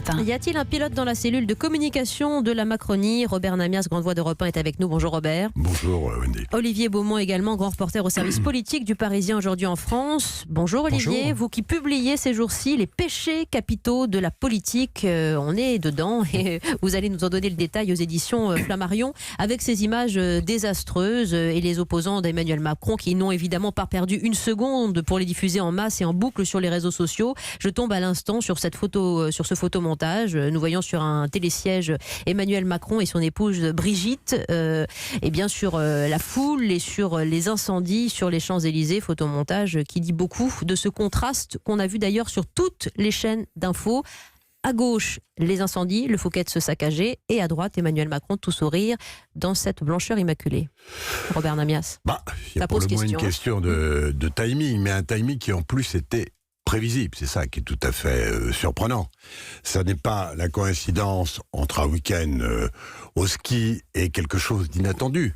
matin. Y a-t-il un pilote dans la cellule de communication de la Macronie? Robert Namias, grande voix d'Europe 1, est avec nous. Bonjour Robert. Bonjour Wendy. Olivier Beaumont également, grand reporter au service politique du Parisien aujourd'hui en France. Bonjour Olivier. Bonjour. Vous qui publiez ces jours-ci les péchés capitaux de la politique, on est dedans et vous allez nous en donner le détail aux éditions Flammarion avec ces images désastreuses et les opposants d'Emmanuel Macron qui n'ont évidemment pas perdu une seconde pour les diffuser en masse et en boucle sur les réseaux sociaux. Je tombe à l'instant sur cette photo, sur ce photomontage. Nous voyons sur un télésiège Emmanuel Macron et son épouse Brigitte, et bien sur la foule et sur les incendies sur les Champs-Élysées. Photomontage qui dit beaucoup de ce contraste qu'on a vu d'ailleurs sur toutes les chaînes d'infos. À gauche, les incendies, le Fouquet's se saccager, et à droite, Emmanuel Macron tout sourire dans cette blancheur immaculée. Robert Namias. Il y a pour le moins une question de timing, mais un timing qui en plus était prévisible. C'est ça qui est tout à fait surprenant. Ça n'est pas la coïncidence entre un week-end au ski et quelque chose d'inattendu.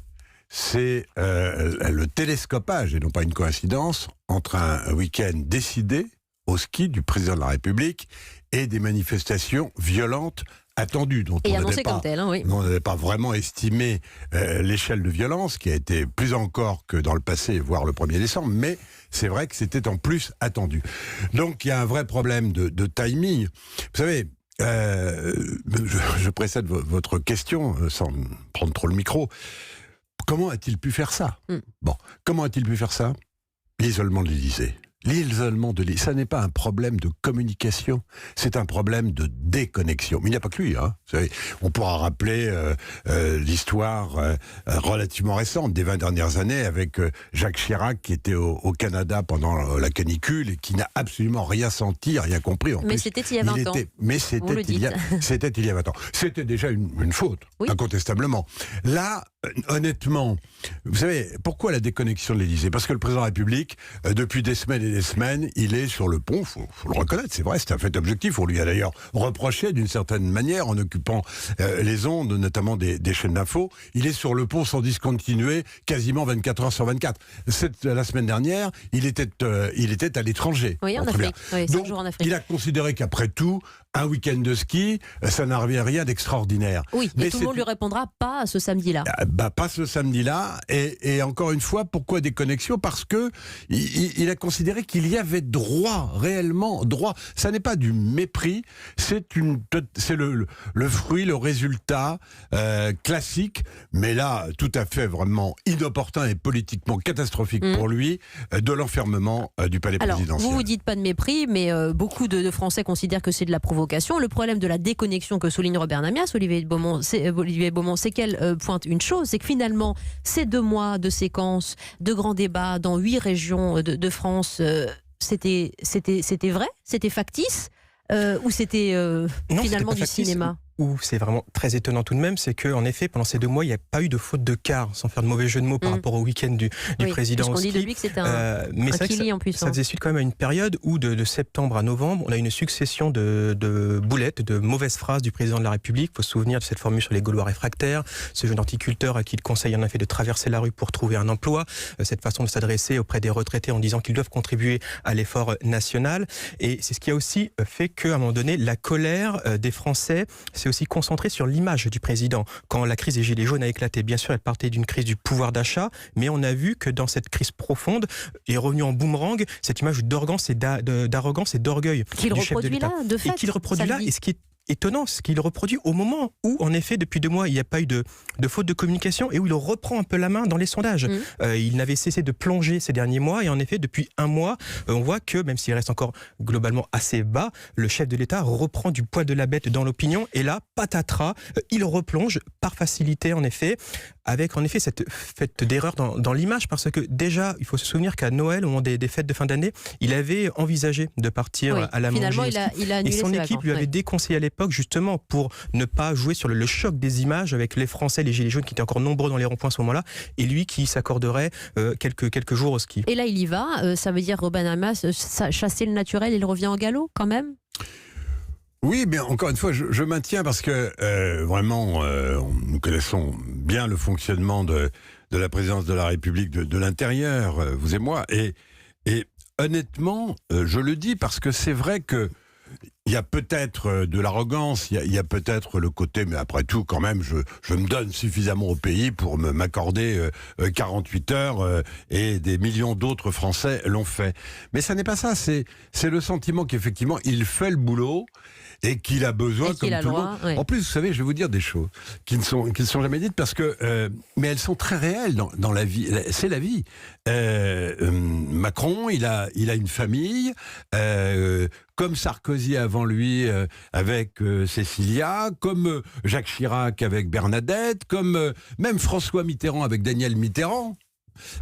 C'est le télescopage, et non pas une coïncidence, entre un week-end décidé au ski du président de la République et des manifestations violentes attendues, dont et on annoncé comme tel, oui. on n'avait pas vraiment estimé l'échelle de violence, qui a été plus encore que dans le passé, voire le 1er décembre, mais c'est vrai que c'était en plus attendu. Donc il y a un vrai problème de timing. Vous savez, je précède votre question, sans prendre trop le micro. Comment a-t-il pu faire ça ? Comment a-t-il pu faire ça ? L'isolement de l'Élysée. L'isolement de l'Élysée, ça n'est pas un problème de communication, c'est un problème de déconnexion. Mais il n'y a pas que lui. Hein. Vous savez, on pourra rappeler l'histoire relativement récente des 20 dernières années avec Jacques Chirac qui était au Canada pendant la canicule et qui n'a absolument rien senti, rien compris. Mais c'était il y a 20 ans. Mais c'était il y a 20 ans. C'était déjà une faute, oui. Incontestablement. Là, honnêtement, vous savez, pourquoi la déconnexion de l'Élysée ? Parce que le président de la République, depuis des semaines et des semaines, il est sur le pont, faut le reconnaître, c'est vrai, c'est un fait objectif. On lui a d'ailleurs reproché d'une certaine manière, en occupant les ondes, notamment des chaînes d'infos, il est sur le pont sans discontinuer, quasiment 24 heures sur 24. La semaine dernière, il était à l'étranger. Oui, en Afrique. Oui, 5 jours en Afrique. Il a considéré qu'après tout, un week-end de ski, ça n'arrivait à rien d'extraordinaire. Oui, mais tout le monde lui répondra pas ce samedi-là. Pas ce samedi-là. Et encore une fois, pourquoi déconnexion ? Parce que il a considéré qu'il y avait droit, réellement droit. Ça n'est pas du mépris, c'est le fruit, le résultat classique, mais là, tout à fait vraiment inopportun et politiquement catastrophique pour lui, de l'enfermement du palais présidentiel. Vous dites pas de mépris, mais beaucoup de Français considèrent que c'est de la provocation. Le problème de la déconnexion que souligne Robert Namias, Olivier Beaumont, c'est qu'elle pointe une chose, c'est que finalement, ces 2 mois de séquences, de grands débats dans 8 régions de France, c'était vrai ? C'était factice ? Ou c'était finalement du cinéma ? Où c'est vraiment très étonnant tout de même, c'est qu'en effet, pendant ces 2 mois, il n'y a pas eu de faute de quart, sans faire de mauvais jeu de mots par rapport au week-end du président. Parce qu'on dit de lui que c'était un kili en plus. Ça faisait suite quand même à une période où, de septembre à novembre, on a une succession de boulettes, de mauvaises phrases du président de la République. Il faut se souvenir de cette formule sur les Gaulois réfractaires, ce jeune horticulteur à qui il conseille en effet de traverser la rue pour trouver un emploi, cette façon de s'adresser auprès des retraités en disant qu'ils doivent contribuer à l'effort national. Et c'est ce qui a aussi fait qu'à un moment donné, la colère des Français s'est aussi concentrée sur l'image du président. Quand la crise des Gilets jaunes a éclaté, bien sûr, elle partait d'une crise du pouvoir d'achat, mais on a vu que dans cette crise profonde est revenue en boomerang cette image d'arrogance et d'orgueil du chef de l'État. Et qu'il reproduit là, et ce qui est étonnant, ce qu'il reproduit au moment où, en effet, depuis 2 mois, il n'y a pas eu de faute de communication et où il reprend un peu la main dans les sondages. Il n'avait cessé de plonger ces derniers mois et en effet, depuis 1 mois, on voit que, même s'il reste encore globalement assez bas, le chef de l'État reprend du poil de la bête dans l'opinion et là, patatras, il replonge par facilité, en effet, avec en effet cette fête d'erreur dans l'image, parce que déjà, il faut se souvenir qu'à Noël, au moment des fêtes de fin d'année, il avait envisagé de partir à la Finalement, il a annulé et son ses équipe vacances, lui avait déconseillé à l'époque, justement, pour ne pas jouer sur le choc des images avec les Français, les Gilets jaunes qui étaient encore nombreux dans les ronds-points à ce moment-là, et lui qui s'accorderait quelques jours au ski. Et là, il y va. Ça veut dire, Robert Namias, chasser le naturel, il revient au galop, quand même ? Oui, mais encore une fois, je maintiens parce que vraiment, nous connaissons bien le fonctionnement de la présidence de la République de l'intérieur, vous et moi, et honnêtement, je le dis parce que c'est vrai que il y a peut-être de l'arrogance, il y a peut-être le côté, mais après tout, quand même, je me donne suffisamment au pays pour m'accorder 48 heures et des millions d'autres Français l'ont fait. Mais ça n'est pas ça, c'est le sentiment qu'effectivement, il fait le boulot et qu'il a besoin, comme tout le monde. Oui. En plus, vous savez, je vais vous dire des choses qui ne sont jamais dites parce que, mais elles sont très réelles dans la vie. C'est la vie. Macron, il a une famille, comme Sarkozy avant lui avec Cécilia, comme Jacques Chirac avec Bernadette, comme même François Mitterrand avec Daniel Mitterrand.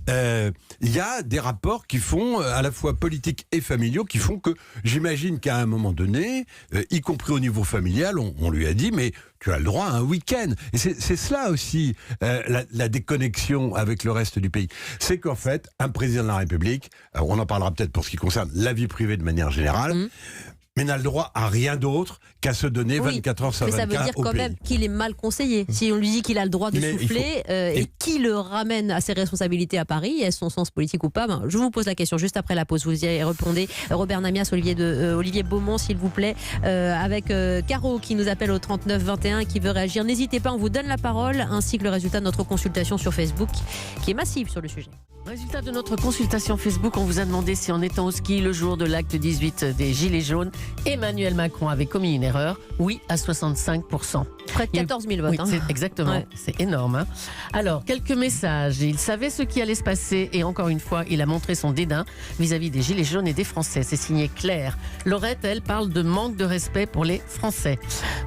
Il y a des rapports qui font à la fois politiques et familiaux qui font que j'imagine qu'à un moment donné, y compris au niveau familial, on lui a dit mais tu as le droit à un week-end. Et c'est cela aussi la déconnexion avec le reste du pays. C'est qu'en fait, un président de la République, on en parlera peut-être pour ce qui concerne la vie privée de manière générale, mais n'a le droit à rien d'autre qu'à se donner 24 heures sur 24 au pays. Mais ça veut dire quand même qu'il est mal conseillé. Si on lui dit qu'il a le droit de souffler et qui le ramène à ses responsabilités à Paris, est-ce son sens politique ou pas, je vous pose la question juste après la pause. Vous y répondez. Robert Namias, Olivier Beaumont, s'il vous plaît, avec Caro qui nous appelle au 39 21 et qui veut réagir. N'hésitez pas, on vous donne la parole, ainsi que le résultat de notre consultation sur Facebook qui est massive sur le sujet. Résultat de notre consultation Facebook, on vous a demandé si en étant au ski le jour de l'acte 18 des Gilets jaunes, Emmanuel Macron avait commis une erreur. Oui, à 65%. Près de 14 000 votes. Oui, exactement, ouais. C'est énorme. Hein. Alors, quelques messages. Il savait ce qui allait se passer et encore une fois, il a montré son dédain vis-à-vis des Gilets jaunes et des Français. C'est signé Claire. Laurette, elle, parle de manque de respect pour les Français.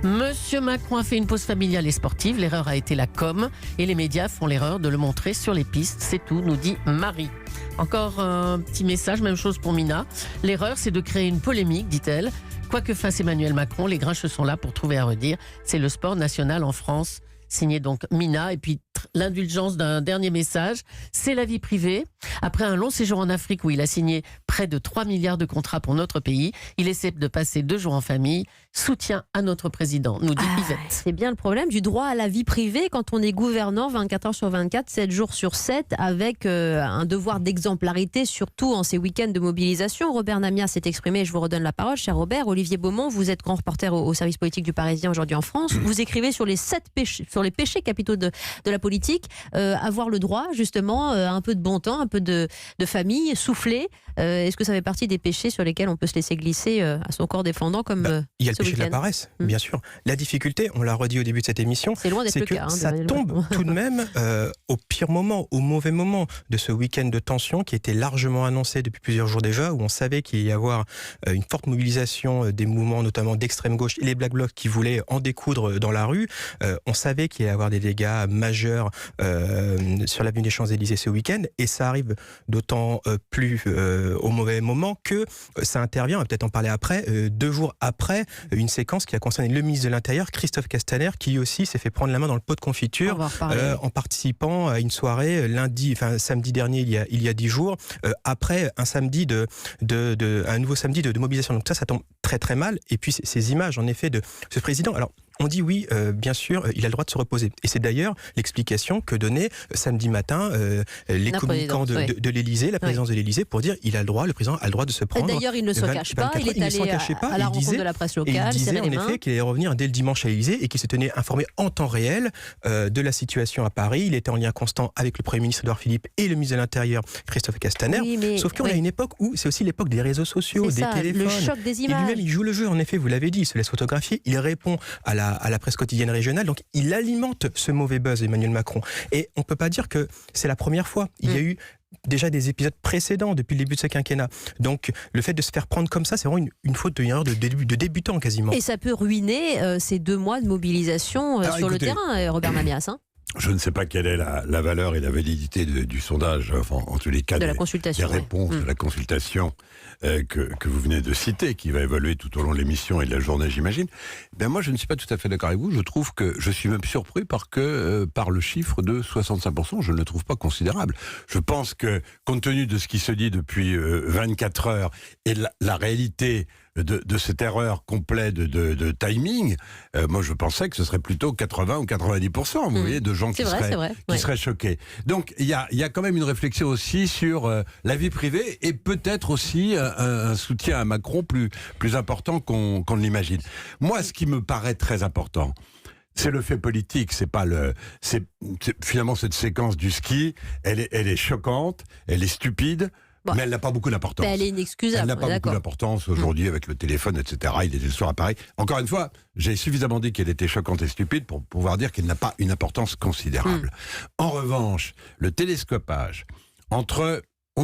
Monsieur Macron a fait une pause familiale et sportive. L'erreur a été la com et les médias font l'erreur de le montrer sur les pistes. C'est tout, nous dit Marie. Encore un petit message, même chose pour Mina. L'erreur, c'est de créer une polémique, dit-elle. Quoi que fasse Emmanuel Macron, les grinches sont là pour trouver à redire. C'est le sport national en France. Signé donc Mina. Et puis l'indulgence d'un dernier message, c'est la vie privée. Après un long séjour en Afrique où il a signé près de 3 milliards de contrats pour notre pays, il essaie de passer 2 jours en famille. Soutien à notre président, nous dit Yvette. C'est bien le problème du droit à la vie privée quand on est gouvernant 24 heures sur 24, 7 jours sur 7, avec un devoir d'exemplarité, surtout en ces week-ends de mobilisation. Robert Namias s'est exprimé, je vous redonne la parole, cher Robert. Olivier Beaumont, vous êtes grand reporter au service politique du Parisien aujourd'hui en France. Vous écrivez sur les péchés capitaux de la politique, avoir le droit justement à un peu de bon temps, un peu de famille, souffler. Est-ce que ça fait partie des péchés sur lesquels on peut se laisser glisser à son corps défendant comme il y a le péché de la paresse, bien sûr. La difficulté, on l'a redit au début de cette émission, c'est loin d'être le cas, ça tombe tout de même au pire moment, au mauvais moment de ce week-end de tension qui était largement annoncé depuis plusieurs jours déjà, où on savait qu'il allait y avoir une forte mobilisation des mouvements, notamment d'extrême gauche et les Black Blocs qui voulaient en découdre dans la rue. On savait qu'il allait y avoir des dégâts majeurs sur l'avenue des Champs-Élysées ce week-end, et ça arrive d'autant plus au mauvais moment que ça intervient, on va peut-être en parler après, 2 jours après une séquence qui a concerné le ministre de l'Intérieur, Christophe Castaner, qui aussi s'est fait prendre la main dans le pot de confiture en participant à une soirée samedi dernier, il y a 10 jours, après un samedi un nouveau samedi de mobilisation. Donc ça tombe très très mal. Et puis ces images en effet de ce président. Alors on dit oui, bien sûr, il a le droit de se reposer. Et c'est d'ailleurs l'explication que donnait samedi matin les communicants de l'Élysée, la présidence de l'Élysée, pour dire le président a le droit de se prendre. Et d'ailleurs, il ne se cache pas, il est allé à la rencontre de la presse locale. Il disait en effet qu'il allait revenir dès le dimanche à l'Élysée et qu'il se tenait informé en temps réel de la situation à Paris. Il était en lien constant avec le Premier ministre Édouard Philippe et le ministre de l'Intérieur Christophe Castaner. Oui, sauf qu'on a une époque où c'est aussi l'époque des réseaux sociaux, des téléphones. Le choc des images. Et lui-même, il joue le jeu, en effet, vous l'avez dit, il se laisse photographier, il répond à la presse quotidienne régionale, donc il alimente ce mauvais buzz, Emmanuel Macron. Et on ne peut pas dire que c'est la première fois. Il y a eu déjà des épisodes précédents depuis le début de ce quinquennat. Donc le fait de se faire prendre comme ça, c'est vraiment une faute, une erreur de débutant quasiment. Et ça peut ruiner ces 2 mois de mobilisation sur le terrain, Robert Namias. Je ne sais pas quelle est la valeur et la validité du sondage, enfin, en tous les cas, des réponses de la consultation que vous venez de citer, qui va évoluer tout au long de l'émission et de la journée, j'imagine. Ben moi, je ne suis pas tout à fait d'accord avec vous. Je trouve que je suis même surpris par le chiffre de 65%. Je ne le trouve pas considérable. Je pense que, compte tenu de ce qui se dit depuis 24 heures et la réalité de cette erreur complète de timing, moi je pensais que ce serait plutôt 80 ou 90%, vous voyez, de gens qui seraient choqués. Donc il y a quand même une réflexion aussi sur la vie privée et peut-être aussi un soutien à Macron plus important qu'on ne l'imagine. Moi, ce qui me paraît très important, c'est le fait politique, finalement cette séquence du ski, elle est choquante, elle est stupide, mais elle n'a pas beaucoup d'importance. Elle est inexcusable. Elle n'a pas beaucoup d'importance aujourd'hui avec le téléphone, etc. Il était le soir à Paris. Encore une fois, j'ai suffisamment dit qu'elle était choquante et stupide pour pouvoir dire qu'elle n'a pas une importance considérable. En revanche, le télescopage, on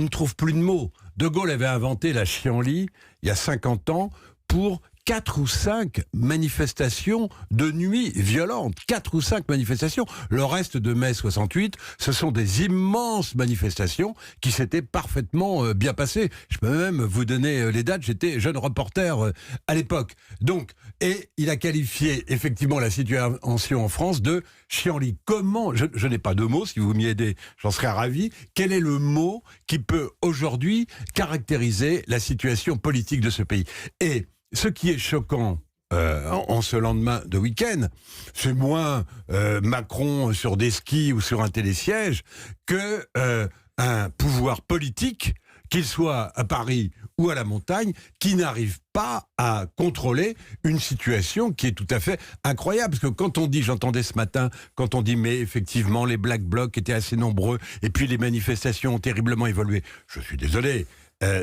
ne trouve plus de mots. De Gaulle avait inventé la chienlit il y a 50 ans pour 4 ou 5 manifestations de nuit violentes. 4 ou 5 manifestations. Le reste de mai 68, ce sont des immenses manifestations qui s'étaient parfaitement bien passées. Je peux même vous donner les dates, j'étais jeune reporter à l'époque. Donc, et il a qualifié effectivement la situation en France de chienlit. Comment, je n'ai pas de mots, si vous m'y aidez, j'en serais ravi. Quel est le mot qui peut aujourd'hui caractériser la situation politique de ce pays ? Et ce qui est choquant en ce lendemain de week-end, c'est moins Macron sur des skis ou sur un télésiège que un pouvoir politique, qu'il soit à Paris ou à la montagne, qui n'arrive pas à contrôler une situation qui est tout à fait incroyable. Parce que quand on dit, j'entendais ce matin, quand on dit mais effectivement les Black Blocs étaient assez nombreux et puis les manifestations ont terriblement évolué, je suis désolé,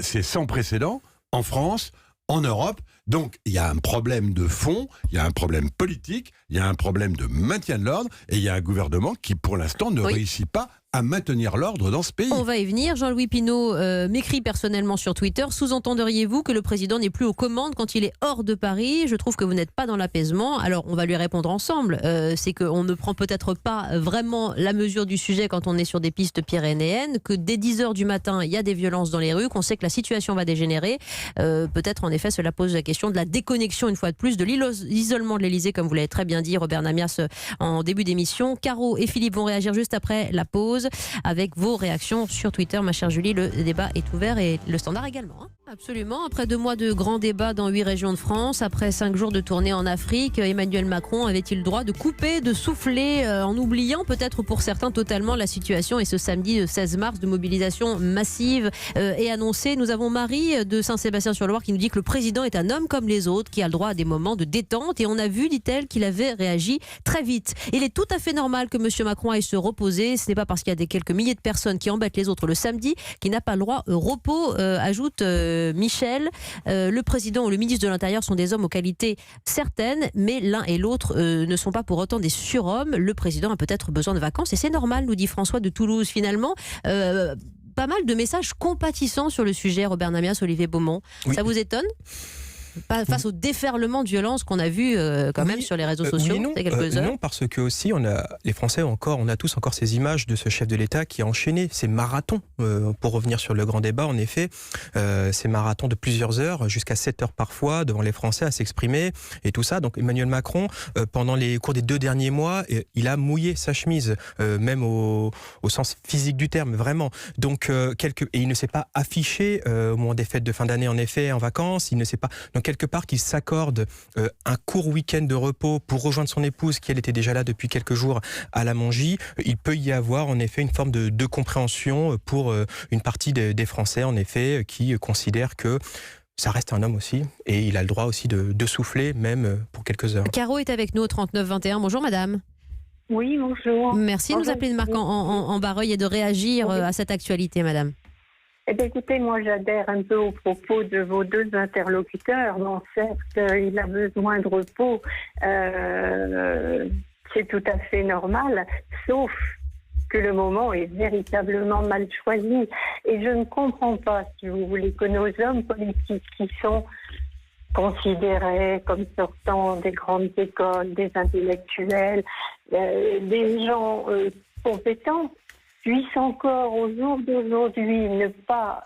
c'est sans précédent en France, en Europe. Donc, il y a un problème de fond, il y a un problème politique, il y a un problème de maintien de l'ordre, et il y a un gouvernement qui, pour l'instant, ne réussit pas à maintenir l'ordre dans ce pays. On va y venir. Jean-Louis Pinault m'écrit personnellement sur Twitter. Sous-entendriez-vous que le président n'est plus aux commandes quand il est hors de Paris ? Je trouve que vous n'êtes pas dans l'apaisement. Alors, on va lui répondre ensemble. C'est qu'on ne prend peut-être pas vraiment la mesure du sujet quand on est sur des pistes pyrénéennes, que dès 10h du matin, il y a des violences dans les rues, qu'on sait que la situation va dégénérer. Peut-être, en effet, cela pose la question de la déconnexion, une fois de plus, de l'isolement de l'Elysée, comme vous l'avez très bien dit, Robert Namias, en début d'émission. Caro et Philippe vont réagir juste après la pause avec vos réactions sur Twitter, ma chère Julie. Le débat est ouvert et le standard également. Absolument. Après 2 mois de grands débats dans 8 régions de France, après 5 jours de tournée en Afrique, Emmanuel Macron avait-il le droit de couper, de souffler, en oubliant peut-être pour certains totalement la situation? Et ce samedi 16 mars, de mobilisation massive est annoncée. Nous avons Marie de Saint-Sébastien-sur-Loire qui nous dit que le président est un homme comme les autres, qui a le droit à des moments de détente. Et on a vu, dit-elle, qu'il avait réagi très vite. Il est tout à fait normal que M. Macron aille se reposer. Ce n'est pas parce qu'il y a des quelques milliers de personnes qui embêtent les autres le samedi qu'il n'a pas le droit au repos, ajoute Michel. Le président ou le ministre de l'Intérieur sont des hommes aux qualités certaines, mais l'un et l'autre ne sont pas pour autant des surhommes. Le président a peut-être besoin de vacances et c'est normal, nous dit François de Toulouse. Finalement, pas mal de messages compatissants sur le sujet, Robert Namias, Olivier Beaumont. Ça vous étonne ? Pas face au déferlement de violence qu'on a vu quand même sur les réseaux sociaux il y a quelques heures. Non, parce que aussi les Français on a tous encore ces images de ce chef de l'État qui a enchaîné ces marathons, pour revenir sur le grand débat, en effet, ces marathons de plusieurs heures, jusqu'à 7 heures parfois, devant les Français à s'exprimer et tout ça. Donc Emmanuel Macron, pendant les cours des 2 derniers mois, il a mouillé sa chemise, même au sens physique du terme, vraiment. Donc, et il ne s'est pas affiché au moment des fêtes de fin d'année, en effet, en vacances, il ne s'est pas... Donc, quelque part qu'il s'accorde un court week-end de repos pour rejoindre son épouse qui elle était déjà là depuis quelques jours à la Mongie, il peut y avoir en effet une forme de compréhension pour une partie des Français en effet qui considèrent que ça reste un homme aussi et il a le droit aussi de souffler même pour quelques heures. Caro est avec nous au 39-21. Bonjour madame. Oui, bonjour. Merci de nous appeler de Marc en Barreuil et de réagir à cette actualité madame. Eh bien, écoutez, moi j'adhère un peu aux propos de vos 2 interlocuteurs. Bon, certes, il a besoin de repos, c'est tout à fait normal, sauf que le moment est véritablement mal choisi. Et je ne comprends pas, si vous voulez, que nos hommes politiques qui sont considérés comme sortant des grandes écoles, des intellectuels, des gens compétents, puissent encore au jour d'aujourd'hui ne pas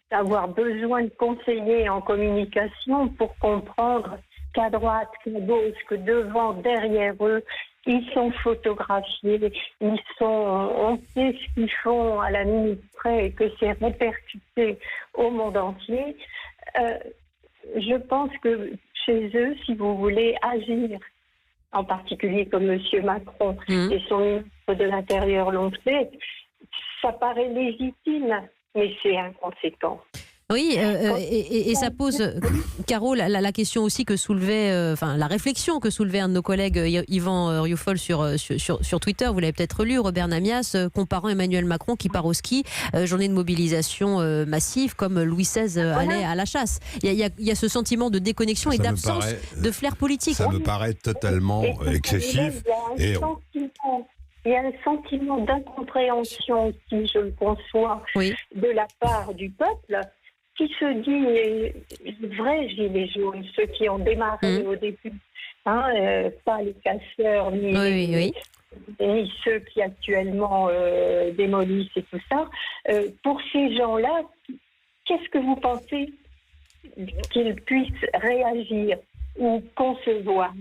avoir besoin de conseillers en communication pour comprendre qu'à droite, qu'à gauche, que devant, derrière eux, ils sont photographiés, on sait ce qu'ils font à la minute près et que c'est répercuté au monde entier. je pense que chez eux, si vous voulez agir, en particulier comme M. Macron et son ministre de l'Intérieur l'ont fait, ça paraît légitime, mais c'est inconséquent. Oui, et ça pose, Caro, la question aussi que soulevait, la réflexion que soulevait un de nos collègues, Yvan Rioufol, sur Twitter, vous l'avez peut-être lu, Robert Namias, comparant Emmanuel Macron qui part au ski, journée de mobilisation massive, comme Louis XVI allait à la chasse. Il y a ce sentiment de déconnexion et d'absence de flair politique. Ça me paraît totalement excessif. Il y a un sentiment d'incompréhension, si je le conçois, de la part du peuple, qui se dit les vrais gilets jaunes, ceux qui ont démarré au début, pas les casseurs, ni ceux qui actuellement démolissent et tout ça. Pour ces gens-là, qu'est-ce que vous pensez qu'ils puissent réagir ou concevoir?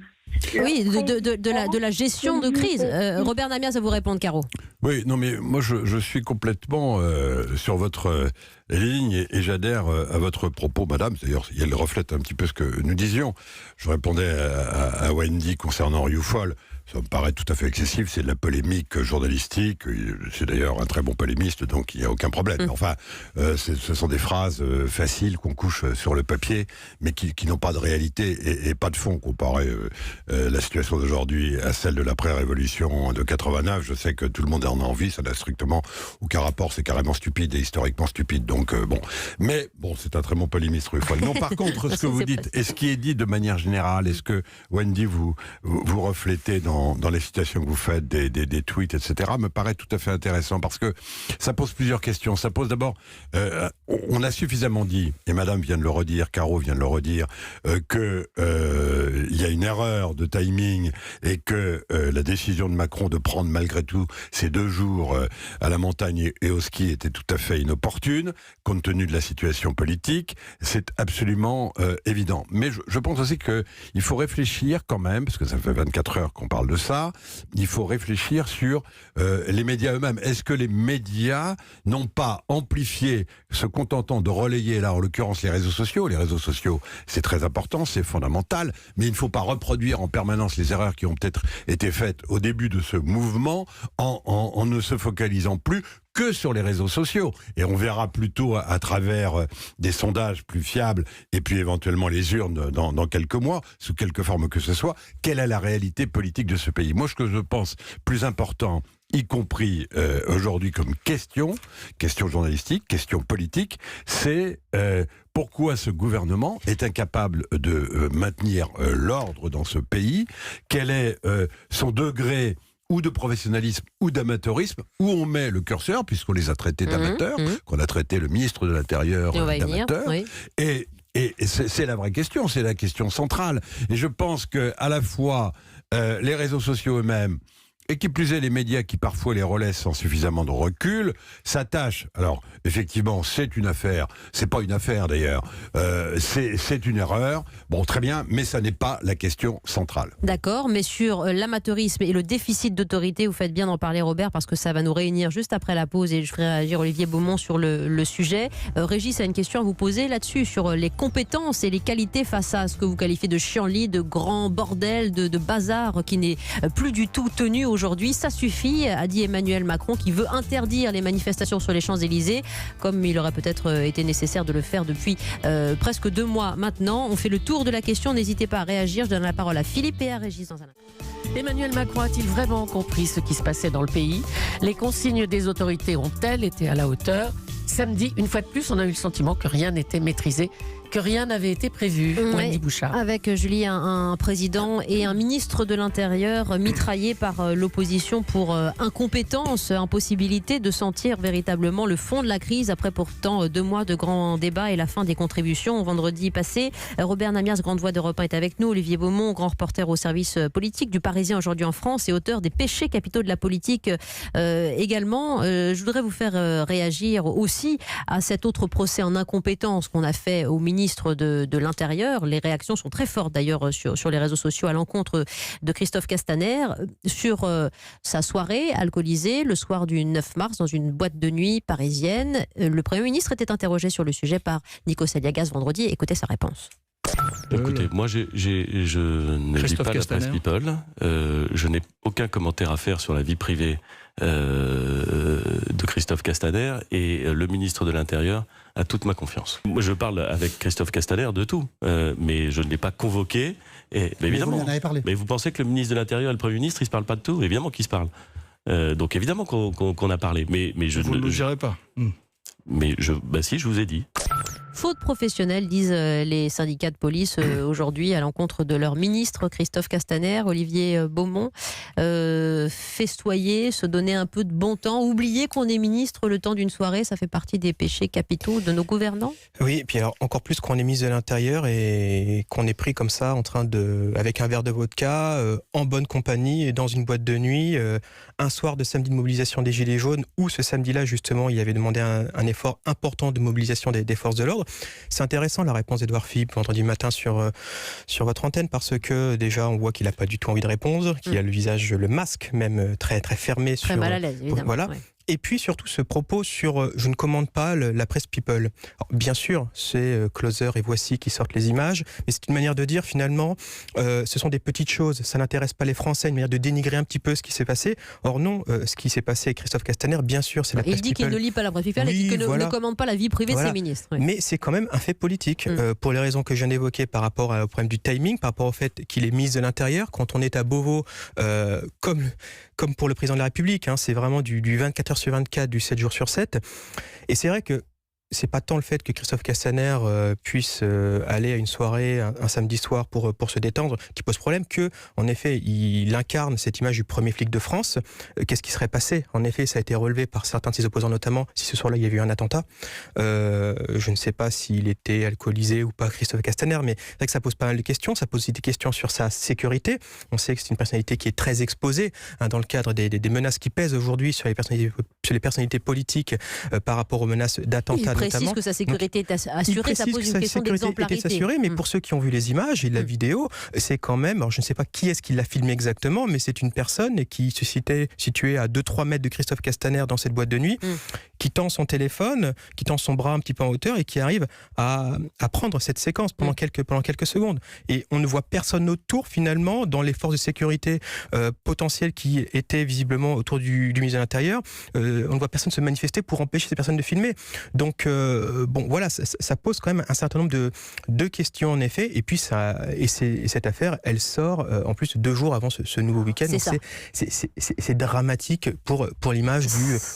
Oui, de la gestion de crise. Robert Namias, à vous répondre, Caro. Oui, non, mais moi je suis complètement sur votre ligne et j'adhère à votre propos, madame. D'ailleurs, elle reflète un petit peu ce que nous disions. Je répondais à Wendy concernant Rioufol. Ça me paraît tout à fait excessif, c'est de la polémique journalistique, c'est d'ailleurs un très bon polémiste, donc il n'y a aucun problème. Enfin, ce sont des phrases faciles qu'on couche sur le papier, mais qui n'ont pas de réalité et pas de fond. Comparé la situation d'aujourd'hui à celle de l'après-révolution de 89, je sais que tout le monde en a envie, ça n'a strictement aucun rapport, c'est carrément stupide et historiquement stupide. Donc mais c'est un très bon polémiste, Rioufol. Non, par contre, ce que vous dites, et ce qui est dit de manière générale, est-ce que, Wendy, vous reflétez dans les citations que vous faites, des tweets, etc., me paraît tout à fait intéressant parce que ça pose plusieurs questions. Ça pose d'abord, on a suffisamment dit, et madame vient de le redire, Caro vient de le redire, que il y a une erreur de timing et que la décision de Macron de prendre malgré tout ces 2 jours à la montagne et au ski était tout à fait inopportune, compte tenu de la situation politique. C'est absolument évident. Mais je pense aussi qu'il faut réfléchir quand même, parce que ça fait 24 heures qu'on parle de ça, il faut réfléchir sur les médias eux-mêmes. Est-ce que les médias n'ont pas amplifié, se contentant de relayer, là en l'occurrence les réseaux sociaux? Les réseaux sociaux, c'est très important, c'est fondamental, mais il ne faut pas reproduire en permanence les erreurs qui ont peut-être été faites au début de ce mouvement en ne se focalisant plus que sur les réseaux sociaux. Et on verra plutôt à travers des sondages plus fiables et puis éventuellement les urnes dans quelques mois, sous quelque forme que ce soit, quelle est la réalité politique de ce pays. Moi, ce que je pense plus important, y compris aujourd'hui comme question journalistique, question politique, c'est pourquoi ce gouvernement est incapable de maintenir l'ordre dans ce pays, quel est son degré ou de professionnalisme ou d'amateurisme, où on met le curseur, puisqu'on les a traités d'amateurs, qu'on a traité le ministre de l'Intérieur d'amateur, et c'est la vraie question, c'est la question centrale. Et je pense que à la fois les réseaux sociaux eux-mêmes, et qui plus est les médias qui parfois les relaient sans suffisamment de recul, s'attachent. Alors, effectivement, c'est une affaire. C'est pas une affaire, d'ailleurs. C'est une erreur. Bon, très bien, mais ça n'est pas la question centrale. D'accord, mais sur l'amateurisme et le déficit d'autorité, vous faites bien d'en parler, Robert, parce que ça va nous réunir juste après la pause et je ferai réagir Olivier Beaumont sur le sujet. Régis a une question à vous poser là-dessus, sur les compétences et les qualités face à ce que vous qualifiez de chienlit, de grand bordel, de bazar qui n'est plus du tout tenu aujourd'hui. Ça suffit, a dit Emmanuel Macron, qui veut interdire les manifestations sur les Champs-Élysées, comme il aurait peut-être été nécessaire de le faire depuis presque 2 mois maintenant. On fait le tour de la question, n'hésitez pas à réagir. Je donne la parole à Philippe et à Régis dans un instant. Emmanuel Macron a-t-il vraiment compris ce qui se passait dans le pays? Les consignes des autorités ont-elles été à la hauteur? Samedi, une fois de plus, on a eu le sentiment que rien n'était maîtrisé, que rien n'avait été prévu. Wendy Bouchard. Avec Julie, un président et un ministre de l'Intérieur mitraillés par l'opposition pour incompétence, impossibilité de sentir véritablement le fond de la crise après pourtant 2 mois de grands débats et la fin des contributions vendredi passé. Robert Namias, grande voix d'Europe 1, est avec nous. Olivier Beaumont, grand reporter au service politique du Parisien aujourd'hui en France et auteur des péchés capitaux de la politique également. Je voudrais vous faire réagir aussi à cet autre procès en incompétence qu'on a fait au ministre de l'Intérieur. Les réactions sont très fortes d'ailleurs sur les réseaux sociaux à l'encontre de Christophe Castaner sur sa soirée alcoolisée le soir du 9 mars dans une boîte de nuit parisienne. Le Premier ministre était interrogé sur le sujet par Nikos Aliagas vendredi. Écoutez sa réponse. Écoutez, moi je ne lis pas la presse People. Je n'ai aucun commentaire à faire sur la vie privée de Christophe Castaner, et le ministre de l'Intérieur a toute ma confiance. Moi, je parle avec Christophe Castaner de tout, mais je ne l'ai pas convoqué. Et, évidemment, vous en avez parlé. Mais vous pensez que le ministre de l'Intérieur et le Premier ministre, ils se parlent pas de tout? Évidemment qu'ils se parlent. Donc évidemment qu'on a parlé. Mais je vous ne le direz pas. Mais si, je vous ai dit. Faute professionnelle, disent les syndicats de police aujourd'hui à l'encontre de leur ministre Christophe Castaner. Olivier Beaumont, festoyer, se donner un peu de bon temps, oublier qu'on est ministre le temps d'une soirée, ça fait partie des péchés capitaux de nos gouvernants? Oui, et puis alors encore plus qu'on est ministre de l'Intérieur et qu'on est pris comme ça en train avec un verre de vodka, en bonne compagnie et dans une boîte de nuit, un soir de samedi de mobilisation des Gilets jaunes, où ce samedi-là justement il y avait demandé un effort important de mobilisation des forces de l'ordre. C'est intéressant la réponse d'Édouard Philippe vendredi matin sur votre antenne, parce que déjà on voit qu'il n'a pas du tout envie de répondre, qu'il a le visage, le masque même très très fermé, très mal à l'aise évidemment. Voilà. Ouais. Et puis surtout ce propos sur je ne commande pas la presse People. Alors, bien sûr, c'est Closer et Voici qui sortent les images, mais c'est une manière de dire finalement ce sont des petites choses, ça n'intéresse pas les Français, une manière de dénigrer un petit peu ce qui s'est passé. Or non, ce qui s'est passé avec Christophe Castaner, bien sûr, c'est la presse People. Il dit qu'il ne lit pas la presse People, et qu'il ne commande pas la vie privée de ses ministres. Oui. Mais c'est quand même un fait politique, pour les raisons que je viens d'évoquer par rapport au problème du timing, par rapport au fait qu'il est ministre de l'Intérieur. Quand on est à Beauvau, comme pour le président de la République, c'est vraiment du 24 heures sur 24, du 7 jours sur 7. Et c'est vrai que c'est pas tant le fait que Christophe Castaner puisse aller à une soirée un samedi soir pour se détendre qui pose problème, que en effet il incarne cette image du premier flic de France. Qu'est-ce qui serait passé? En effet, ça a été relevé par certains de ses opposants, notamment si ce soir-là il y avait eu un attentat. Je ne sais pas s'il était alcoolisé ou pas, Christophe Castaner, mais c'est vrai que ça pose pas mal de questions. Ça pose aussi des questions sur sa sécurité. On sait que c'est une personnalité qui est très exposée dans le cadre des menaces qui pèsent aujourd'hui sur les personnalités politiques par rapport aux menaces d'attentats. Il précise que sa sécurité est assurée, ça pose une question d'exemplarité. Assurée, mais pour ceux qui ont vu les images et la vidéo, c'est quand même, alors je ne sais pas qui est-ce qui l'a filmé exactement, mais c'est une personne qui se située à 2-3 mètres de Christophe Castaner dans cette boîte de nuit, qui tend son téléphone, qui tend son bras un petit peu en hauteur et qui arrive à prendre cette séquence pendant quelques secondes. Et on ne voit personne autour finalement, dans les forces de sécurité potentielles qui étaient visiblement autour du ministre de l'Intérieur. On ne voit personne se manifester pour empêcher ces personnes de filmer. Donc bon, voilà, ça pose quand même un certain nombre de questions en effet. Et puis cette affaire, elle sort en plus 2 jours avant ce nouveau week-end. C'est dramatique pour l'image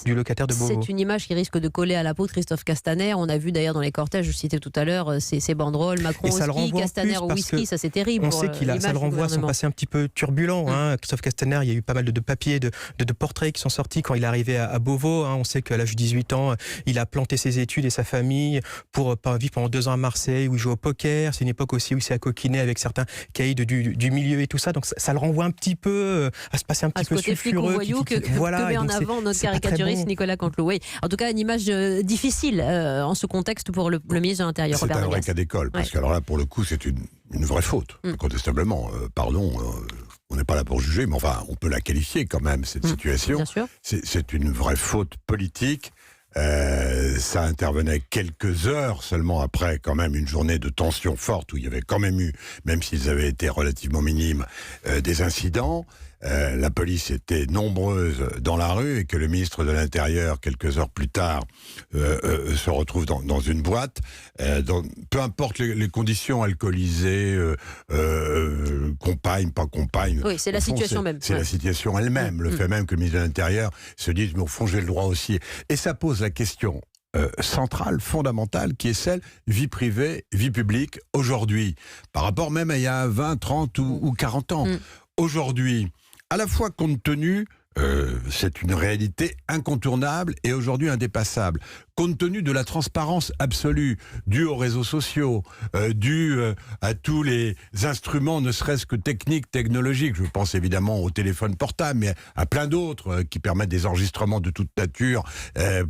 du locataire de Beauvau. C'est une image qui risque de coller à la peau de Christophe Castaner. On a vu d'ailleurs dans les cortèges, je citais tout à l'heure, ces banderoles, Macron au ski, Castaner au whisky, ça c'est terrible. On sait ça le renvoie à son passé un petit peu turbulent. Christophe Castaner, il y a eu pas mal de papiers, de portraits qui sont sortis quand il est arrivé à Beauvau. On sait qu'à l'âge de 18 ans, il a planté ses études et sa famille pour vivre pendant 2 ans à Marseille où il joue au poker. C'est une époque aussi où il s'est coquiné avec certains caïds du milieu et tout ça. Donc ça le renvoie un petit peu à se passer un petit peu sulfureux. Que met en avant notre caricaturiste Nicolas Canteloup. Oui. En tout cas, une image difficile en ce contexte pour le ministre de l'Intérieur. C'est un vrai cas d'école, parce que alors là, pour le coup, c'est une vraie faute, incontestablement. Pardon, on n'est pas là pour juger, mais enfin, on peut la qualifier quand même, cette situation. Bien sûr. C'est une vraie faute politique. Ça intervenait quelques heures seulement après quand même une journée de tension forte où il y avait quand même eu, même s'ils avaient été relativement minimes, des incidents. La police était nombreuse dans la rue et que le ministre de l'Intérieur, quelques heures plus tard, se retrouve dans une boîte. Peu importe les conditions, alcoolisées, compagne, pas compagne. Oui, c'est la situation même. C'est la situation elle-même, le fait même que le ministre de l'Intérieur se dise, mais au fond, j'ai le droit aussi. Et ça pose la question centrale, fondamentale, qui est celle vie privée, vie publique, aujourd'hui, par rapport même à il y a 20, 30 ou 40 ans. Aujourd'hui, à la fois compte tenu, c'est une réalité incontournable et aujourd'hui indépassable, compte tenu de la transparence absolue due aux réseaux sociaux, due à tous les instruments, ne serait-ce que techniques, technologiques, je pense évidemment au téléphone portable, mais à plein d'autres qui permettent des enregistrements de toute nature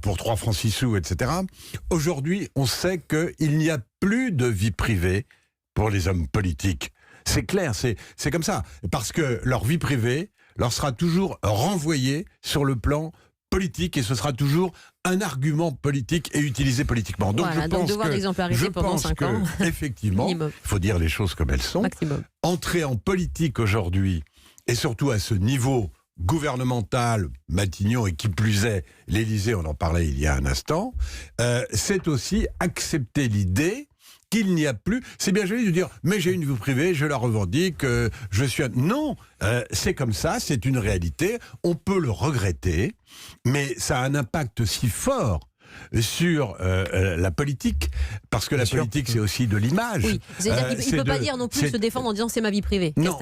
pour 3 francs 6 sous, etc. Aujourd'hui, on sait qu'il n'y a plus de vie privée pour les hommes politiques. C'est clair, c'est comme ça. Parce que leur vie privée leur sera toujours renvoyée sur le plan politique et ce sera toujours un argument politique et utilisé politiquement. Donc voilà, je donc pense devoir d'exemplarité pendant 5 ans. Effectivement, il faut dire les choses comme elles sont. Maximum. Entrer en politique aujourd'hui, et surtout à ce niveau gouvernemental, Matignon et qui plus est, l'Élysée, on en parlait il y a un instant, c'est aussi accepter l'idée qu'il n'y a plus... C'est bien joli de dire « mais j'ai une vie privée, je la revendique, je suis... » Non, c'est comme ça, c'est une réalité, on peut le regretter, mais ça a un impact si fort sur la politique, parce que la politique c'est aussi de l'image. Oui, c'est-à-dire qu'il ne peut pas dire non plus se défendre en disant c'est ma vie privée. Non,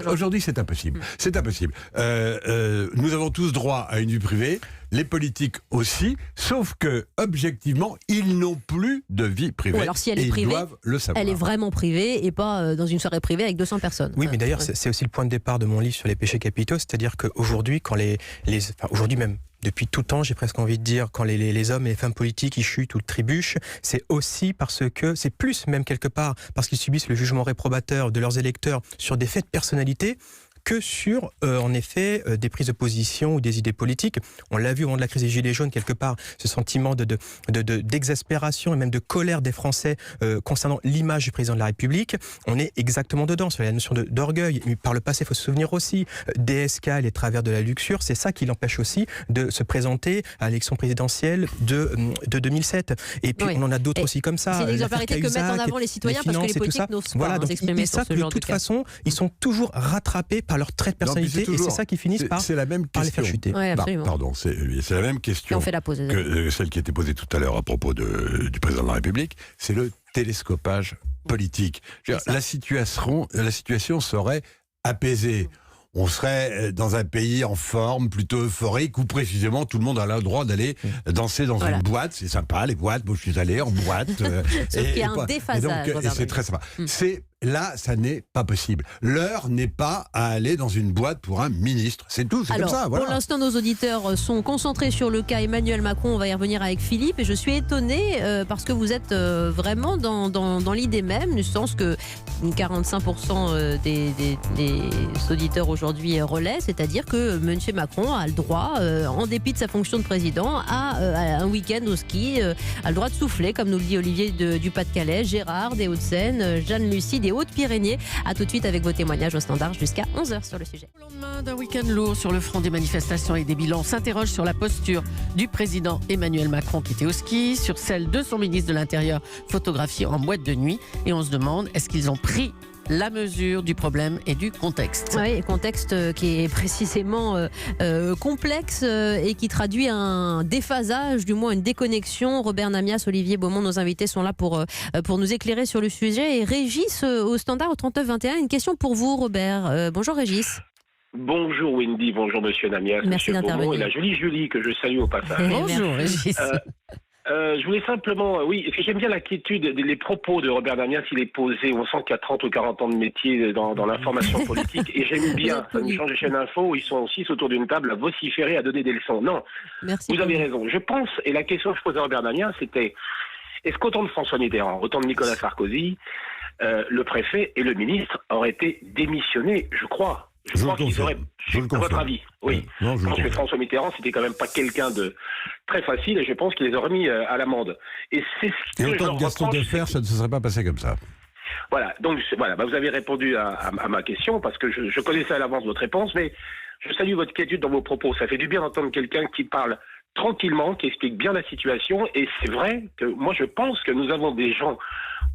aujourd'hui c'est impossible. C'est impossible. Nous avons tous droit à une vie privée, les politiques aussi, sauf que objectivement ils n'ont plus de vie privée. Ou alors si elle est privée, ils doivent le savoir. Elle est vraiment privée et pas dans une soirée privée avec 200 personnes. Oui, mais d'ailleurs c'est aussi le point de départ de mon livre sur les péchés capitaux, c'est-à-dire qu'aujourd'hui, quand aujourd'hui même, depuis tout temps, j'ai presque envie de dire, quand les hommes et les femmes politiques ils chutent ou trébuchent, c'est aussi parce que, c'est plus même quelque part, parce qu'ils subissent le jugement réprobateur de leurs électeurs sur des faits de personnalité, que sur, en effet, des prises de position ou des idées politiques. On l'a vu au moment de la crise des Gilets jaunes, quelque part, ce sentiment d'exaspération et même de colère des Français concernant l'image du président de la République. On est exactement dedans, sur la notion d'orgueil. Mais par le passé, il faut se souvenir aussi DSK, les travers de la luxure, c'est ça qui l'empêche aussi de se présenter à l'élection présidentielle de 2007. Et puis, on en a d'autres aussi comme ça. C'est l'exemplarité que mettent en avant les citoyens parce que les politiques n'osent pas s'exprimer sur ce genre de cas. De toute façon, ils sont toujours rattrapés par leur trait de personnalité, et c'est ça qui finissent par les faire chuter. Ouais, pardon, c'est la même question que celle qui était posée tout à l'heure à propos du président de la République, c'est le télescopage politique. La situation serait apaisée. On serait dans un pays en forme, plutôt euphorique, où précisément tout le monde a le droit d'aller danser dans une boîte. C'est sympa, les boîtes. Moi, je suis allé en boîte. Sauf qu'il y a un déphasage. Et c'est très sympa. Là, ça n'est pas possible. L'heure n'est pas à aller dans une boîte pour un ministre. C'est tout, c'est comme ça. Voilà. Pour l'instant, nos auditeurs sont concentrés sur le cas Emmanuel Macron. On va y revenir avec Philippe. Et je suis étonnée parce que vous êtes vraiment dans l'idée même, du sens que 45% des auditeurs aujourd'hui relaient, c'est-à-dire que M. Macron a le droit, en dépit de sa fonction de président, à un week-end au ski, a le droit de souffler, comme nous le dit Olivier du Pas-de-Calais, Gérard des Hauts-de-Seine, Jeanne Lucie des Hautes-Pyrénées. A tout de suite avec vos témoignages au standard jusqu'à 11h sur le sujet. Au lendemain d'un week-end lourd sur le front des manifestations et des bilans, on s'interroge sur la posture du président Emmanuel Macron qui était au ski, sur celle de son ministre de l'Intérieur photographié en boîte de nuit, et on se demande est-ce qu'ils ont pris la mesure du problème et du contexte. Oui, contexte qui est précisément complexe et qui traduit un déphasage, du moins une déconnexion. Robert Namias, Olivier Beaumont, nos invités sont là pour nous éclairer sur le sujet. Et Régis, au standard au 39-21, une question pour vous, Robert. Bonjour Régis. Bonjour Wendy, bonjour Monsieur Namias. Merci d'intervenir. Et la jolie Julie que je salue au passage. Bonjour Régis. Je voulais simplement, parce que j'aime bien l'inquiétude, les propos de Robert Namias, il est posé, on sent qu'il y a 30 ou 40 ans de métier dans l'information politique, et j'aime bien, ça nous change de chaîne info, où ils sont 6 autour d'une table à vociférer, à donner des leçons. Non, vous avez raison. Je pense, et la question que je posais à Robert Namias, c'était, est-ce qu'autant de François Mitterrand, autant de Nicolas Sarkozy, le préfet et le ministre auraient été démissionnés, je crois. Je crois qu'ils auraient... À votre avis, oui. Je pense que François Mitterrand, c'était quand même pas quelqu'un de très facile, et je pense qu'il les aurait mis à l'amende. Et c'est ce que autant de Gaston Defferre, ça ne se serait pas passé comme ça. Voilà, donc vous avez répondu à ma question, parce que je connaissais à l'avance votre réponse, mais je salue votre quiétude dans vos propos. Ça fait du bien d'entendre quelqu'un qui parle tranquillement, qui explique bien la situation, et c'est vrai que moi je pense que nous avons des gens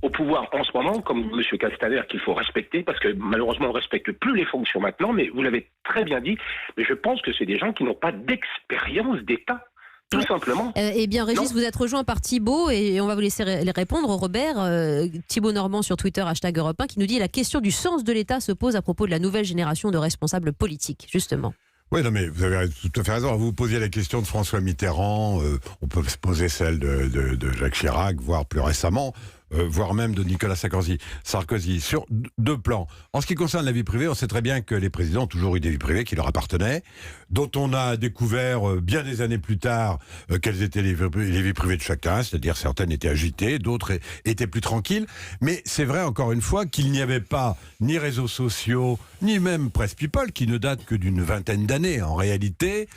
au pouvoir en ce moment, comme M. Castaner, qu'il faut respecter, parce que malheureusement on ne respecte plus les fonctions maintenant, mais vous l'avez très bien dit, mais je pense que c'est des gens qui n'ont pas d'expérience d'État. Tout simplement. Eh bien, Régis, vous êtes rejoint par Thibaut et on va vous laisser répondre. Robert, Thibaut Normand sur Twitter, #Europe 1, qui nous dit la question du sens de l'État se pose à propos de la nouvelle génération de responsables politiques, justement. Oui, non, mais vous avez tout à fait raison. Vous posiez la question de François Mitterrand, on peut se poser celle de Jacques Chirac, voire plus récemment. voire même de Nicolas Sarkozy, sur deux plans. En ce qui concerne la vie privée, on sait très bien que les présidents ont toujours eu des vies privées qui leur appartenaient, dont on a découvert bien des années plus tard quelles étaient les vies privées de chacun, c'est-à-dire certaines étaient agitées, d'autres étaient plus tranquilles. Mais c'est vrai, encore une fois, qu'il n'y avait pas ni réseaux sociaux, ni même Presse People, qui ne date que d'une vingtaine d'années, en réalité,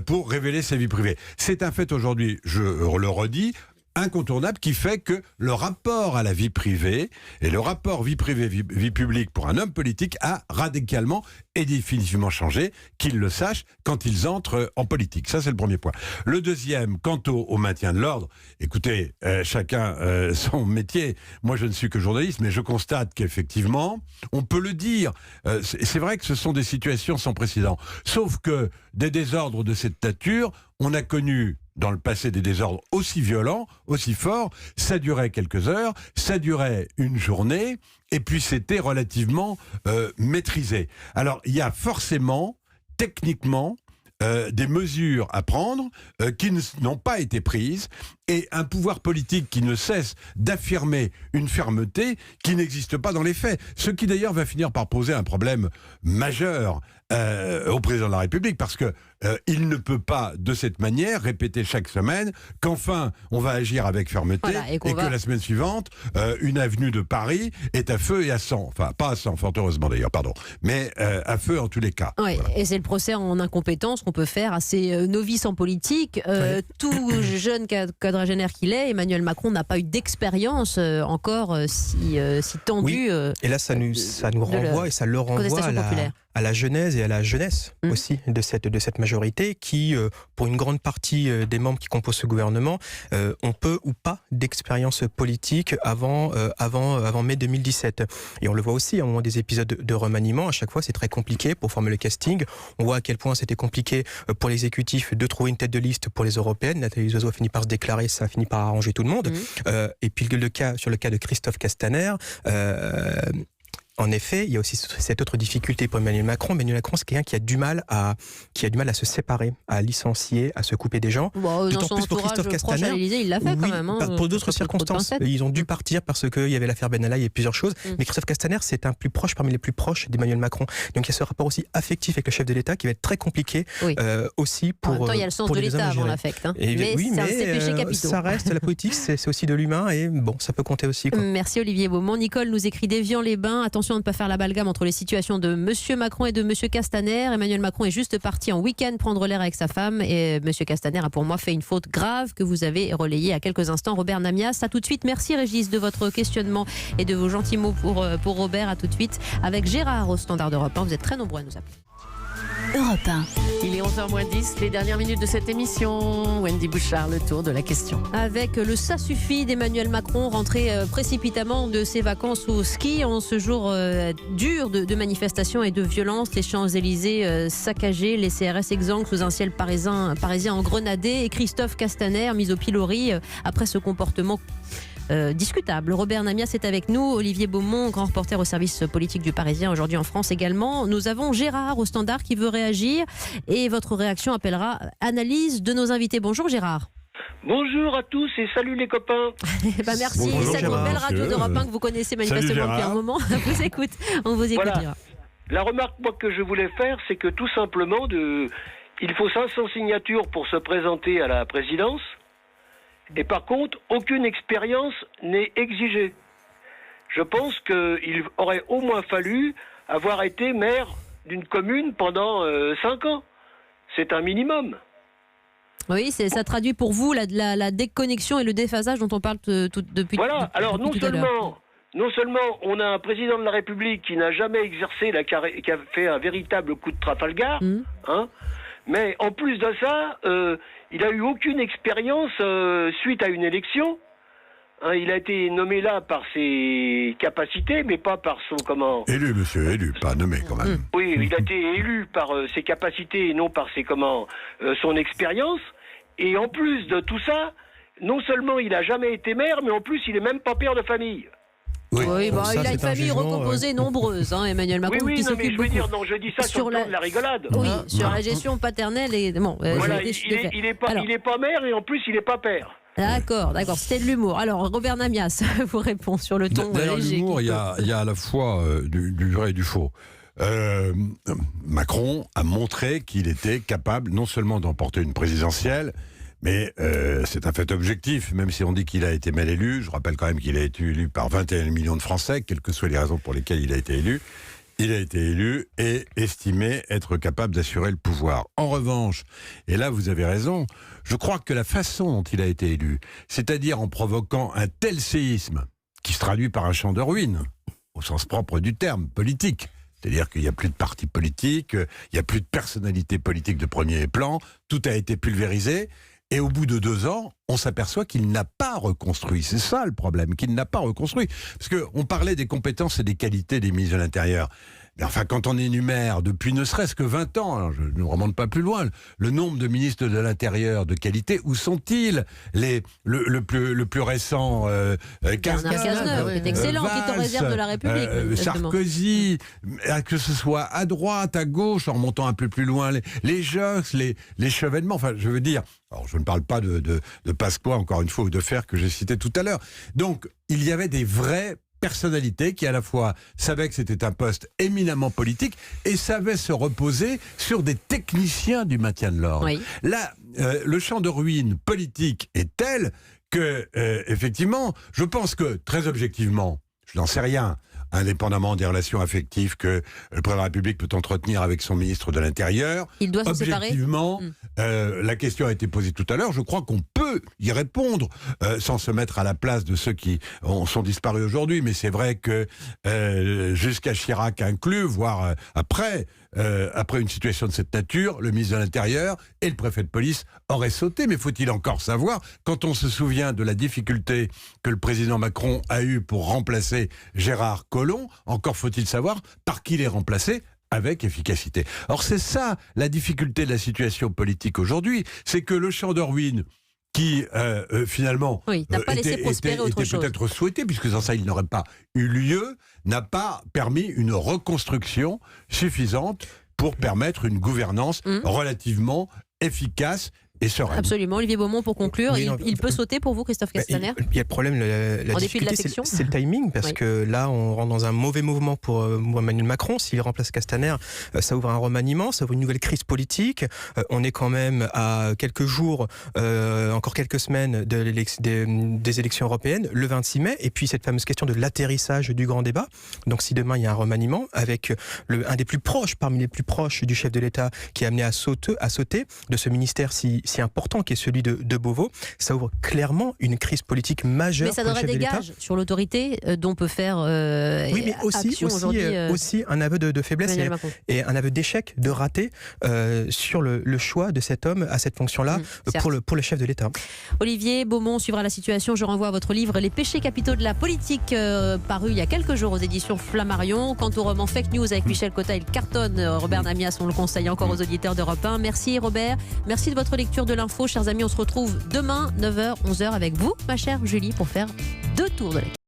pour révéler sa vie privée. C'est un fait aujourd'hui, je le redis, incontournable, qui fait que le rapport à la vie privée et le rapport vie privée, vie publique pour un homme politique a radicalement et définitivement changé, qu'ils le sachent quand ils entrent en politique. Ça, c'est le premier point. Le deuxième, quant au maintien de l'ordre, écoutez, chacun son métier. Moi, je ne suis que journaliste, mais je constate qu'effectivement, on peut le dire, c'est vrai que ce sont des situations sans précédent. Sauf que des désordres de cette nature, on a connu dans le passé des désordres aussi violents, aussi forts, ça durait quelques heures, ça durait une journée, et puis c'était relativement maîtrisé. Alors, il y a forcément, techniquement, des mesures à prendre qui n'ont pas été prises, et un pouvoir politique qui ne cesse d'affirmer une fermeté qui n'existe pas dans les faits. Ce qui d'ailleurs va finir par poser un problème majeur au président de la République, parce que il ne peut pas de cette manière répéter chaque semaine qu'enfin on va agir avec fermeté, voilà, et que la semaine suivante une avenue de Paris est à feu et à sang, enfin pas à sang, fort heureusement d'ailleurs, pardon, mais à feu en tous les cas. Ouais, voilà. Et c'est le procès en incompétence qu'on peut faire à ces novices en politique. Oui. Tout jeune quadragénaire qu'il est, Emmanuel Macron n'a pas eu d'expérience encore si tendue. Oui. Et là ça nous renvoie et ça le renvoie à la genèse et à la jeunesse aussi de cette majorité qui, pour une grande partie des membres qui composent ce gouvernement, ont peu ou pas d'expérience politique avant mai 2017. Et on le voit aussi au moment des épisodes de remaniement, à chaque fois c'est très compliqué pour former le casting. On voit à quel point c'était compliqué pour l'exécutif de trouver une tête de liste pour les européennes. Nathalie Loiseau a fini par se déclarer, ça a fini par arranger tout le monde. Et puis sur le cas de Christophe Castaner, en effet, il y a aussi cette autre difficulté pour Emmanuel Macron. Emmanuel Macron, c'est quelqu'un qui a du mal à se séparer, à licencier, à se couper des gens. D'autant plus pour Christophe Castaner. À l'Élysée, il l'a fait quand même. Pour d'autres circonstances. Ils ont dû partir parce qu'il y avait l'affaire Ben Allah, il y a plusieurs choses. Mais Christophe Castaner, c'est un plus proche parmi les plus proches d'Emmanuel Macron. Donc il y a ce rapport aussi affectif avec le chef de l'État qui va être très compliqué aussi pour. En même temps, il y a le sens de l'État avant l'affect. Mais c'est péché capitaux. Ça reste la politique, c'est aussi de l'humain et bon, ça peut compter aussi. Merci Olivier Beaumont. Nicole nous écrit d'Évian-les-Bains. Attention à ne pas faire l'amalgame entre les situations de M. Macron et de M. Castaner. Emmanuel Macron est juste parti en week-end prendre l'air avec sa femme et M. Castaner a pour moi fait une faute grave que vous avez relayée à quelques instants. Robert Namias, à tout de suite. Merci Régis de votre questionnement et de vos gentils mots pour Robert. À tout de suite avec Gérard au Standard d'Europe 1. Vous êtes très nombreux à nous appeler. Europe 1. Il est 11h10, les dernières minutes de cette émission. Wendy Bouchard, le tour de la question. Avec le ça suffit d'Emmanuel Macron, rentré précipitamment de ses vacances au ski en ce jour dur de manifestations et de violences. Les Champs-Élysées saccagés, les CRS exsangues sous un ciel parisien engrenadé et Christophe Castaner mis au pilori après ce comportement discutable. Robert Namias est avec nous, Olivier Beaumont, grand reporter au service politique du Parisien, aujourd'hui en France également. Nous avons Gérard au Standard qui veut réagir et votre réaction appellera analyse de nos invités. Bonjour Gérard. Bonjour à tous et salut les copains. Merci, cette belle radio d'Europe 1 que vous connaissez manifestement depuis un moment. On vous écoute, voilà. Gérard. La remarque que je voulais faire, c'est que tout simplement, il faut 500 signatures pour se présenter à la présidence. Et par contre, aucune expérience n'est exigée. Je pense qu'il aurait au moins fallu avoir été maire d'une commune pendant 5 ans. C'est un minimum. Oui, ça traduit pour vous la déconnexion et le déphasage dont on parle depuis. Voilà, alors non seulement on a un président de la République qui n'a jamais exercé, qui a fait un véritable coup de Trafalgar, mais en plus de ça, il n'a eu aucune expérience suite à une élection. Il a été nommé là par ses capacités, mais pas par son Élu, monsieur, élu, pas nommé quand même. Oui, il a été élu par ses capacités et non par son expérience. Et en plus de tout ça, non seulement il n'a jamais été maire, mais en plus il n'est même pas père de famille. Oui, il a une famille recomposée nombreuse, Emmanuel Macron. Oui, non, mais je dis ça sur le ton de la rigolade. Oui, sur la gestion paternelle et bon. Voilà, il est pas maire et en plus il n'est pas père. D'accord, c'était de l'humour. Alors, Robert Namias vous répond sur le ton D'ailleurs, léger. l'humour, il y a à la fois du vrai et du faux. Macron a montré qu'il était capable non seulement d'emporter une présidentielle, mais c'est un fait objectif, même si on dit qu'il a été mal élu. Je rappelle quand même qu'il a été élu par 21 millions de Français, quelles que soient les raisons pour lesquelles il a été élu. Il a été élu et estimé être capable d'assurer le pouvoir. En revanche, et là vous avez raison, je crois que la façon dont il a été élu, c'est-à-dire en provoquant un tel séisme, qui se traduit par un champ de ruines, au sens propre du terme, politique, c'est-à-dire qu'il n'y a plus de parti politique, il n'y a plus de personnalité politique de premier plan, tout a été pulvérisé. Et au bout de 2 ans, on s'aperçoit qu'il n'a pas reconstruit. C'est ça le problème, qu'il n'a pas reconstruit. Parce qu'on parlait des compétences et des qualités des ministres de l'Intérieur. Mais enfin, quand on énumère depuis ne serait-ce que 20 ans, alors je ne remonte pas plus loin, le nombre de ministres de l'Intérieur de qualité, où sont-ils le plus récent Cazeneuve, qui est excellent, qui est en réserve de la République. Sarkozy, que ce soit à droite, à gauche, en remontant un peu plus loin, les Jox, les Chevènements, enfin, je veux dire, alors je ne parle pas de Pasqua, encore une fois, ou de Fer, que j'ai cité tout à l'heure. Donc, il y avait des vraies personnalité qui à la fois savait que c'était un poste éminemment politique et savait se reposer sur des techniciens du maintien de l'ordre. Oui. Là, le champ de ruines politique est tel que, effectivement, je pense que, très objectivement, je n'en sais rien, indépendamment des relations affectives que le président de la République peut entretenir avec son ministre de l'Intérieur. Il doit se séparer. Objectivement, la question a été posée tout à l'heure. Je crois qu'on peut y répondre sans se mettre à la place de ceux qui sont disparus aujourd'hui. Mais c'est vrai que jusqu'à Chirac inclus, voire après une situation de cette nature, le ministre de l'Intérieur et le préfet de police auraient sauté. Mais faut-il encore savoir, quand on se souvient de la difficulté que le président Macron a eue pour remplacer Gérard Collomb, encore faut-il savoir par qui il est remplacé avec efficacité. Or c'est ça la difficulté de la situation politique aujourd'hui, c'est que le champ de ruines qui finalement n'a pas laissé prospérer autre chose. Peut-être souhaité, puisque sans ça il n'aurait pas eu lieu, n'a pas permis une reconstruction suffisante pour permettre une gouvernance relativement efficace et sereine. Absolument. Olivier Beaumont, pour conclure, il peut sauter pour vous, Christophe Castaner ? Il y a le problème, la difficulté, c'est le timing, parce que là, on rentre dans un mauvais mouvement pour Emmanuel Macron. S'il remplace Castaner, ça ouvre un remaniement, ça ouvre une nouvelle crise politique. On est quand même à quelques jours, encore quelques semaines des élections européennes, le 26 mai, et puis cette fameuse question de l'atterrissage du grand débat. Donc si demain il y a un remaniement, avec un des plus proches, parmi les plus proches du chef de l'État, qui est amené à sauter de ce ministère si important qui est celui de Beauvau, ça ouvre clairement une crise politique majeure. Mais ça donnerait des gages sur l'autorité dont peut faire oui, mais aussi un aveu de faiblesse et un aveu d'échec, de raté sur le choix de cet homme à cette fonction-là pour le chef de l'État. Olivier Beaumont suivra la situation. Je renvoie à votre livre Les péchés capitaux de la politique, paru il y a quelques jours aux éditions Flammarion. Quant au roman Fake News avec Michel Cotta, il cartonne. Robert Namias, on le conseille encore aux auditeurs d'Europe 1. Merci Robert, merci de votre lecture de l'info. Chers amis, on se retrouve demain 9h, 11h avec vous, ma chère Julie, pour faire 2 tours de lecture.